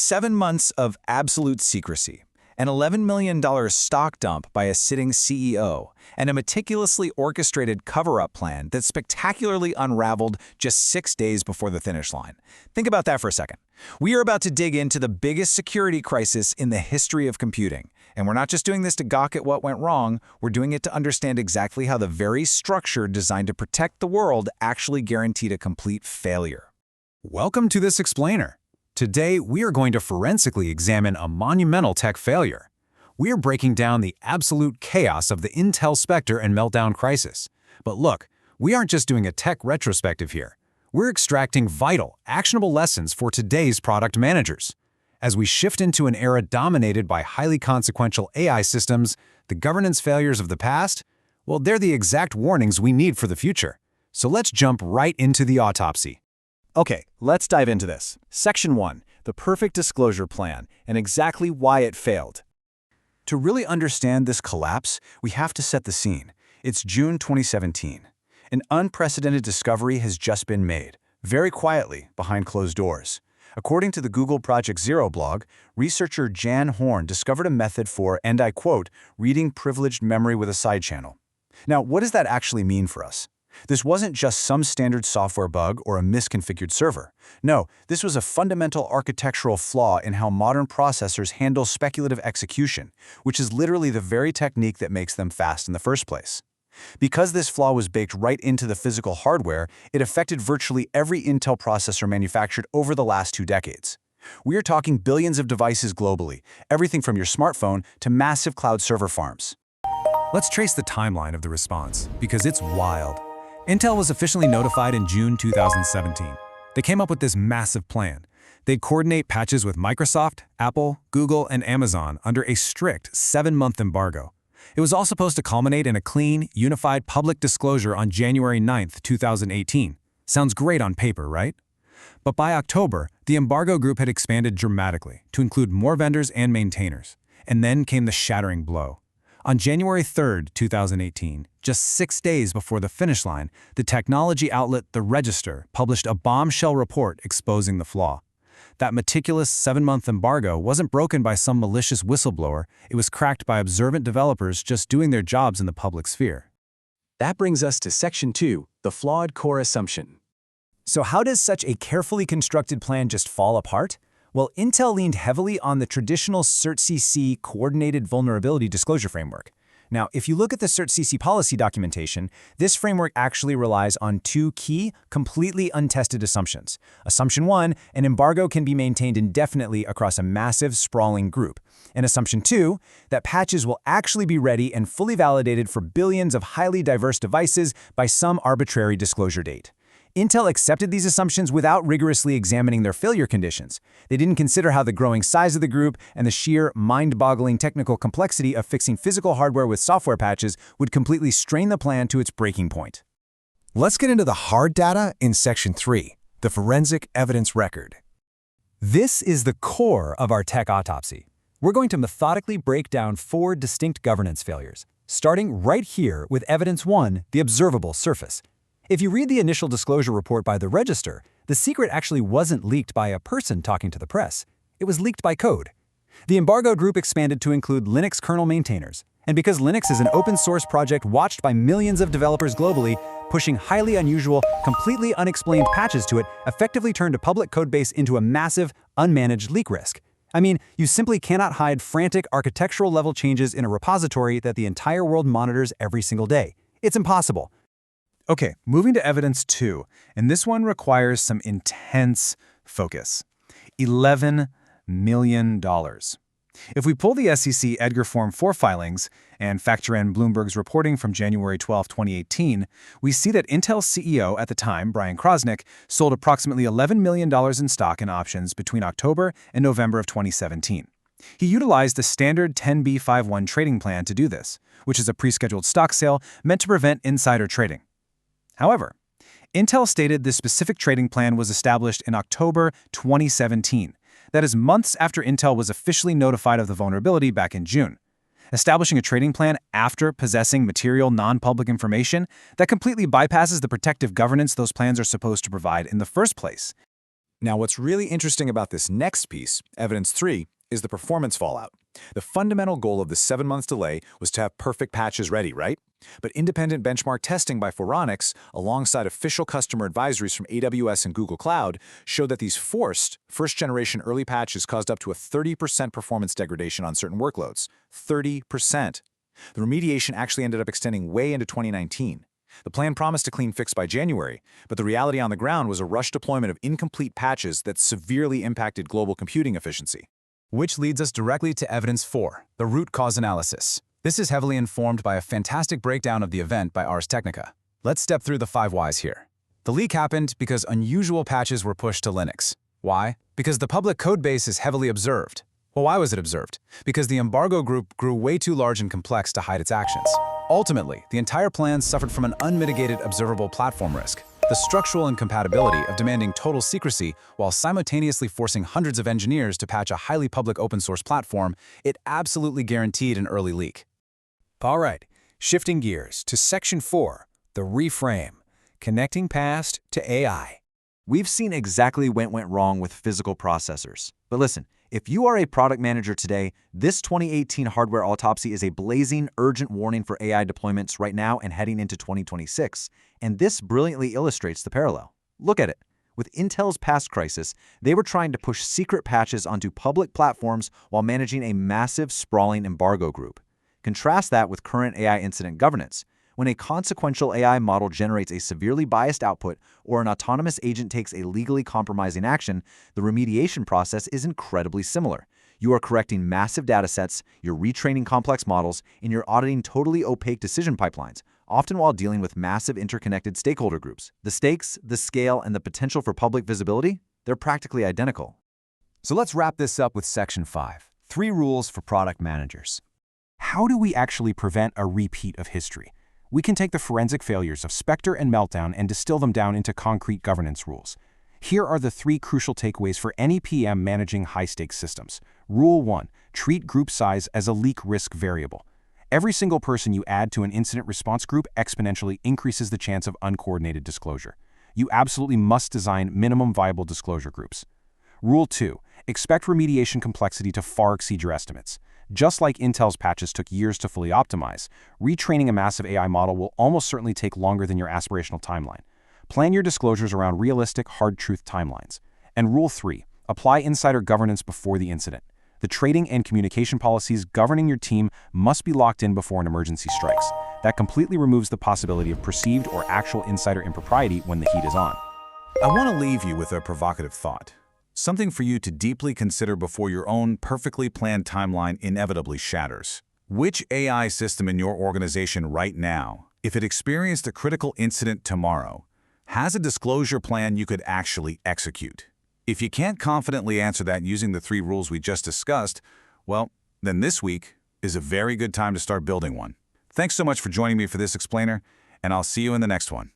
7 months of absolute secrecy, an $11 million stock dump by a sitting CEO, and a meticulously orchestrated cover-up plan that spectacularly unraveled just 6 days before the finish line. Think about that for a second. We are about to dig into the biggest security crisis in the history of computing. And we're not just doing this to gawk at what went wrong, we're doing it to understand exactly how the very structure designed to protect the world actually guaranteed a complete failure. Welcome to this explainer. Today, we are going to forensically examine a monumental tech failure. We are breaking down the absolute chaos of the Intel Spectre and Meltdown crisis. But look, we aren't just doing a tech retrospective here. We're extracting vital, actionable lessons for today's product managers. As we shift into an era dominated by highly consequential AI systems, the governance failures of the past, well, they're the exact warnings we need for the future. So let's jump right into the autopsy. Okay, let's dive into this. Section 1, the perfect disclosure plan, and exactly why it failed. To really understand this collapse, we have to set the scene. It's June 2017. An unprecedented discovery has just been made, very quietly, behind closed doors. According to the Google Project Zero blog, researcher Jan Horn discovered a method for, and I quote, reading privileged memory with a side channel. Now, what does that actually mean for us? This wasn't just some standard software bug or a misconfigured server. No, this was a fundamental architectural flaw in how modern processors handle speculative execution, which is literally the very technique that makes them fast in the first place. Because this flaw was baked right into the physical hardware, it affected virtually every Intel processor manufactured over the last 2 decades. We are talking billions of devices globally, everything from your smartphone to massive cloud server farms. Let's trace the timeline of the response, because it's wild. Intel was officially notified in June 2017. They came up with this massive plan. They'd coordinate patches with Microsoft, Apple, Google, and Amazon under a strict 7-month embargo. It was all supposed to culminate in a clean, unified public disclosure on January 9, 2018. Sounds great on paper, right? But by October, the embargo group had expanded dramatically to include more vendors and maintainers. And then came the shattering blow. On January 3, 2018, just 6 days before the finish line, the technology outlet The Register published a bombshell report exposing the flaw. That meticulous 7-month embargo wasn't broken by some malicious whistleblower, it was cracked by observant developers just doing their jobs in the public sphere. That brings us to Section 2, the flawed core assumption. So how does such a carefully constructed plan just fall apart? Well, Intel leaned heavily on the traditional CERT-CC Coordinated Vulnerability Disclosure Framework. Now, if you look at the CERT-CC policy documentation, this framework actually relies on 2 key, completely untested assumptions. Assumption 1, an embargo can be maintained indefinitely across a massive, sprawling group. And Assumption 2, that patches will actually be ready and fully validated for billions of highly diverse devices by some arbitrary disclosure date. Intel accepted these assumptions without rigorously examining their failure conditions. They didn't consider how the growing size of the group and the sheer, mind-boggling technical complexity of fixing physical hardware with software patches would completely strain the plan to its breaking point. Let's get into the hard data in Section 3, the forensic evidence record. This is the core of our tech autopsy. We're going to methodically break down 4 distinct governance failures, starting right here with Evidence 1, the observable surface. If you read the initial disclosure report by The Register, the secret actually wasn't leaked by a person talking to the press. It was leaked by code. The embargo group expanded to include Linux kernel maintainers. And because Linux is an open-source project watched by millions of developers globally, pushing highly unusual, completely unexplained patches to it effectively turned a public codebase into a massive, unmanaged leak risk. I mean, you simply cannot hide frantic architectural-level changes in a repository that the entire world monitors every single day. It's impossible. Okay, moving to Evidence 2, and this one requires some intense focus. $11 million. If we pull the SEC EDGAR Form 4 filings and factor in Bloomberg's reporting from January 12, 2018, we see that Intel's CEO at the time, Brian Krosnick, sold approximately $11 million in stock and options between October and November of 2017. He utilized the standard 10b5-1 trading plan to do this, which is a pre-scheduled stock sale meant to prevent insider trading. However, Intel stated this specific trading plan was established in October 2017. That is months after Intel was officially notified of the vulnerability back in June. Establishing a trading plan after possessing material non-public information that completely bypasses the protective governance those plans are supposed to provide in the first place. Now, what's really interesting about this next piece, evidence 3, is the performance fallout. The fundamental goal of the 7 months delay was to have perfect patches ready, right? But independent benchmark testing by Phoronix, alongside official customer advisories from AWS and Google Cloud, showed that these forced, first-generation early patches caused up to a 30% performance degradation on certain workloads. 30%. The remediation actually ended up extending way into 2019. The plan promised a clean fix by January, but the reality on the ground was a rushed deployment of incomplete patches that severely impacted global computing efficiency. Which leads us directly to evidence 4, the root cause analysis. This is heavily informed by a fantastic breakdown of the event by Ars Technica. Let's step through the 5 whys here. The leak happened because unusual patches were pushed to Linux. Why? Because the public codebase is heavily observed. Well, why was it observed? Because the embargo group grew way too large and complex to hide its actions. Ultimately, the entire plan suffered from an unmitigated observable platform risk. The structural incompatibility of demanding total secrecy while simultaneously forcing hundreds of engineers to patch a highly public open-source platform, it absolutely guaranteed an early leak. All right, shifting gears to Section 4, the Reframe, connecting past to AI. We've seen exactly what went wrong with physical processors. But listen, if you are a product manager today, this 2018 hardware autopsy is a blazing, urgent warning for AI deployments right now and heading into 2026. And this brilliantly illustrates the parallel. Look at it. With Intel's past crisis, they were trying to push secret patches onto public platforms while managing a massive, sprawling embargo group. Contrast that with current AI incident governance. When a consequential AI model generates a severely biased output or an autonomous agent takes a legally compromising action, the remediation process is incredibly similar. You are correcting massive datasets, you're retraining complex models, and you're auditing totally opaque decision pipelines, often while dealing with massive interconnected stakeholder groups. The stakes, the scale, and the potential for public visibility, they're practically identical. So let's wrap this up with Section 5, 3 rules for product managers. How do we actually prevent a repeat of history? We can take the forensic failures of Spectre and Meltdown and distill them down into concrete governance rules. Here are the 3 crucial takeaways for any PM managing high-stakes systems. Rule 1, treat group size as a leak risk variable. Every single person you add to an incident response group exponentially increases the chance of uncoordinated disclosure. You absolutely must design minimum viable disclosure groups. Rule 2, expect remediation complexity to far exceed your estimates. Just like Intel's patches took years to fully optimize, retraining a massive AI model will almost certainly take longer than your aspirational timeline. Plan your disclosures around realistic, hard truth timelines. And Rule 3, apply insider governance before the incident. The trading and communication policies governing your team must be locked in before an emergency strikes. That completely removes the possibility of perceived or actual insider impropriety when the heat is on. I want to leave you with a provocative thought. Something for you to deeply consider before your own perfectly planned timeline inevitably shatters. Which AI system in your organization right now, if it experienced a critical incident tomorrow, has a disclosure plan you could actually execute? If you can't confidently answer that using the 3 rules we just discussed, well, then this week is a very good time to start building one. Thanks so much for joining me for this explainer, and I'll see you in the next one.